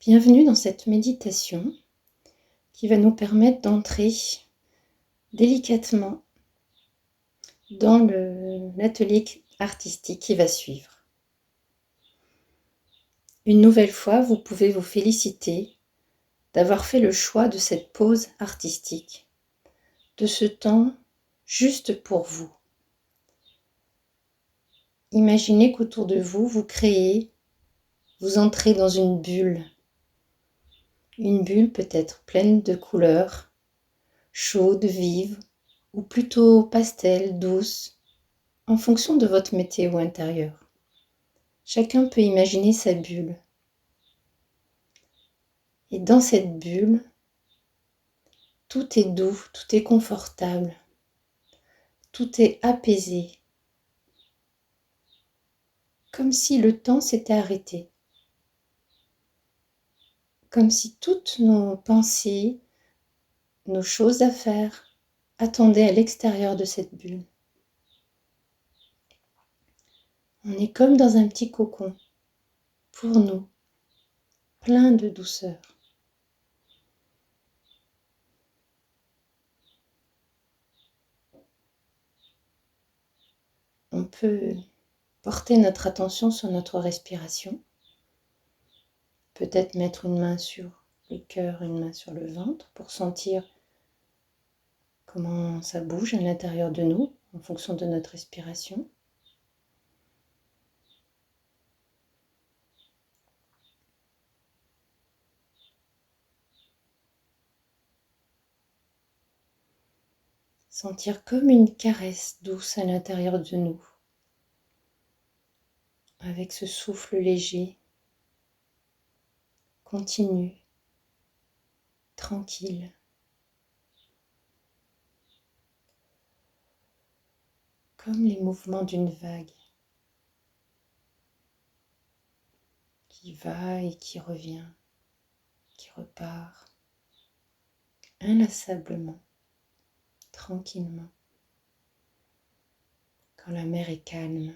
Bienvenue dans cette méditation qui va nous permettre d'entrer délicatement dans l'atelier artistique qui va suivre. Une nouvelle fois, vous pouvez vous féliciter d'avoir fait le choix de cette pause artistique, de ce temps juste pour vous. Imaginez qu'autour de vous, vous créez, vous entrez dans une bulle peut-être pleine de couleurs, chaudes, vives, ou plutôt pastel, douce, en fonction de votre météo intérieur. Chacun peut imaginer sa bulle. Et dans cette bulle, tout est doux, tout est confortable, tout est apaisé, comme si le temps s'était arrêté, comme si toutes nos pensées, nos choses à faire, attendaient à l'extérieur de cette bulle. On est comme dans un petit cocon, pour nous, plein de douceur. On peut porter notre attention sur notre respiration, peut-être mettre une main sur le cœur, une main sur le ventre pour sentir comment ça bouge à l'intérieur de nous en fonction de notre respiration. Sentir comme une caresse douce à l'intérieur de nous, avec ce souffle léger, continu, tranquille. Comme les mouvements d'une vague qui va et qui revient, qui repart, inlassablement, tranquillement, quand la mer est calme.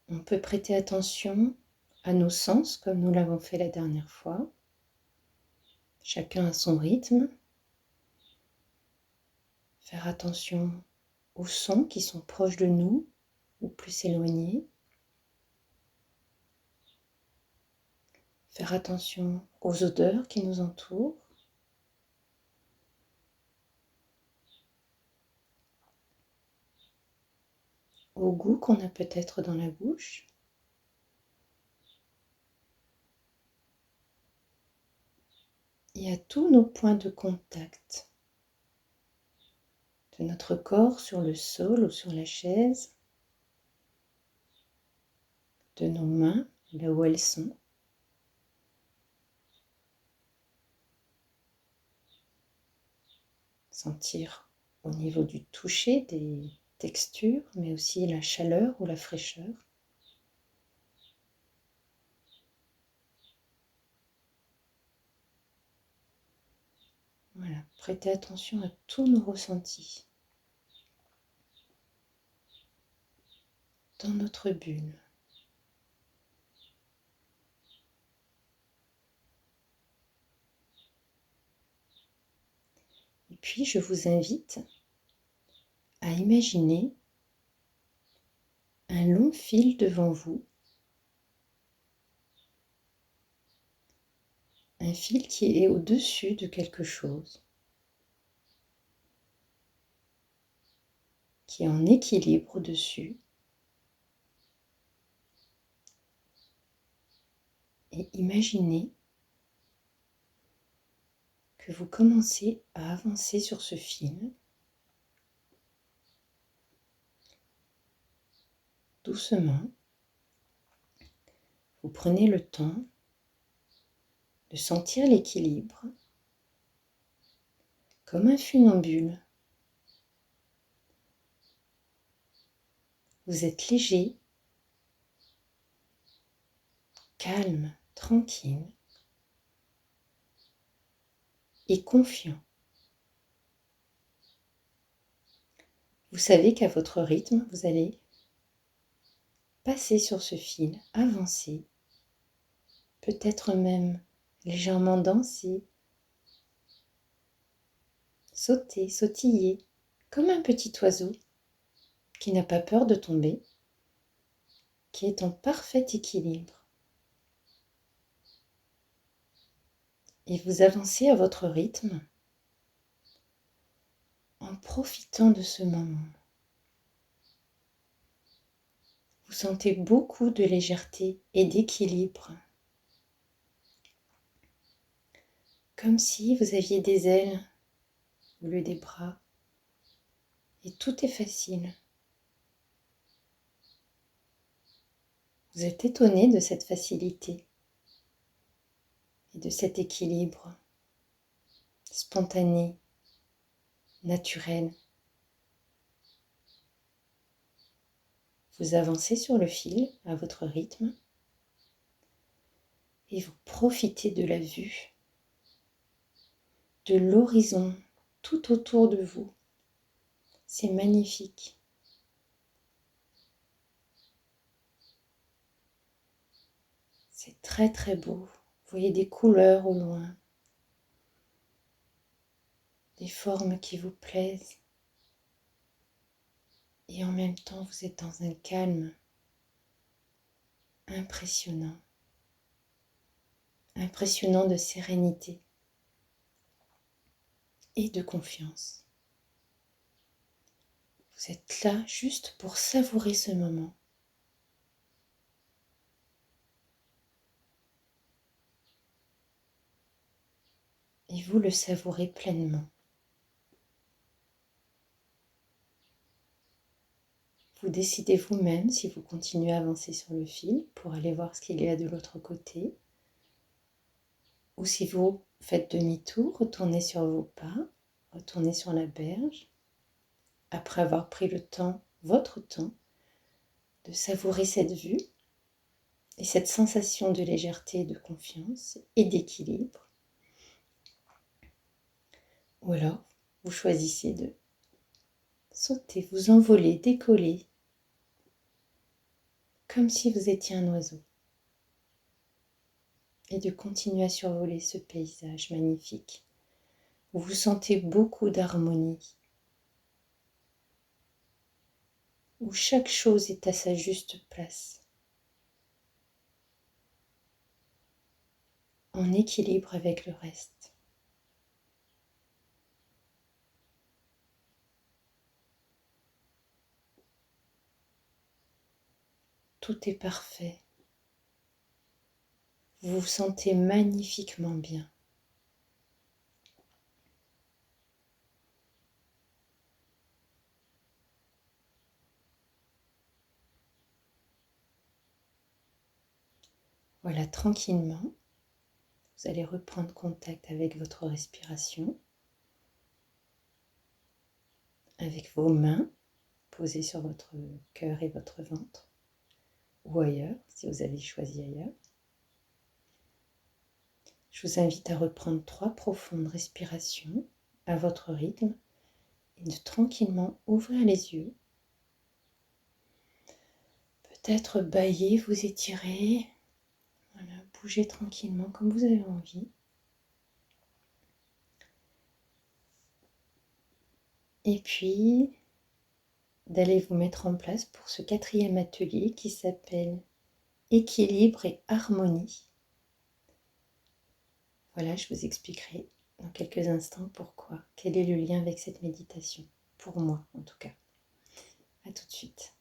On peut prêter attention à nos sens comme nous l'avons fait la dernière fois, chacun à son rythme. Faire attention aux sons qui sont proches de nous ou plus éloignés. Faire attention aux odeurs qui nous entourent. Au goût qu'on a peut-être dans la bouche. Et à tous nos points de contact de notre corps sur le sol ou sur la chaise, de nos mains là où elles sont. Sentir au niveau du toucher des textures, mais aussi la chaleur ou la fraîcheur. Voilà, prêtez attention à tous nos ressentis dans notre bulle. Et puis je vous invite à imaginer un long fil devant vous, un fil qui est au-dessus de quelque chose, qui est en équilibre au-dessus. Et imaginez que vous commencez à avancer sur ce fil, doucement. Vous prenez le temps de sentir l'équilibre, comme un funambule. Vous êtes léger, calme, tranquille et confiant. Vous savez qu'à votre rythme, vous allez passer sur ce fil, avancer, peut-être même légèrement danser, sauter, sautiller, comme un petit oiseau qui n'a pas peur de tomber, qui est en parfait équilibre. Et vous avancez à votre rythme en profitant de ce moment. Vous sentez beaucoup de légèreté et d'équilibre, comme si vous aviez des ailes au lieu des bras, et tout est facile. Vous êtes étonné de cette facilité et de cet équilibre spontané, naturel. Vous avancez sur le fil à votre rythme et vous profitez de la vue, de l'horizon tout autour de vous. C'est magnifique. C'est très très beau. Vous voyez des couleurs au loin, des formes qui vous plaisent. Et en même temps, vous êtes dans un calme impressionnant. Impressionnant de sérénité et de confiance. Vous êtes là juste pour savourer ce moment. Et vous le savourez pleinement. Vous décidez vous-même si vous continuez à avancer sur le fil pour aller voir ce qu'il y a de l'autre côté, ou si vous faites demi-tour, retournez sur vos pas, retournez sur la berge, après avoir pris le temps, votre temps, de savourer cette vue et cette sensation de légèreté, de confiance et d'équilibre. Ou alors, vous choisissez de sauter, vous envoler, décoller, comme si vous étiez un oiseau, et de continuer à survoler ce paysage magnifique, où vous sentez beaucoup d'harmonie, où chaque chose est à sa juste place, en équilibre avec le reste. Tout est parfait. Vous vous sentez magnifiquement bien. Voilà, tranquillement, vous allez reprendre contact avec votre respiration, avec vos mains posées sur votre cœur et votre ventre, ou ailleurs, si vous avez choisi ailleurs. Je vous invite à reprendre 3 profondes respirations à votre rythme et de tranquillement ouvrir les yeux. Peut-être bâiller, vous étirer. Voilà, bougez tranquillement comme vous avez envie. Et puis, d'aller vous mettre en place pour ce 4e atelier qui s'appelle Équilibre et harmonie. Voilà, je vous expliquerai dans quelques instants pourquoi, quel est le lien avec cette méditation, pour moi en tout cas. À tout de suite.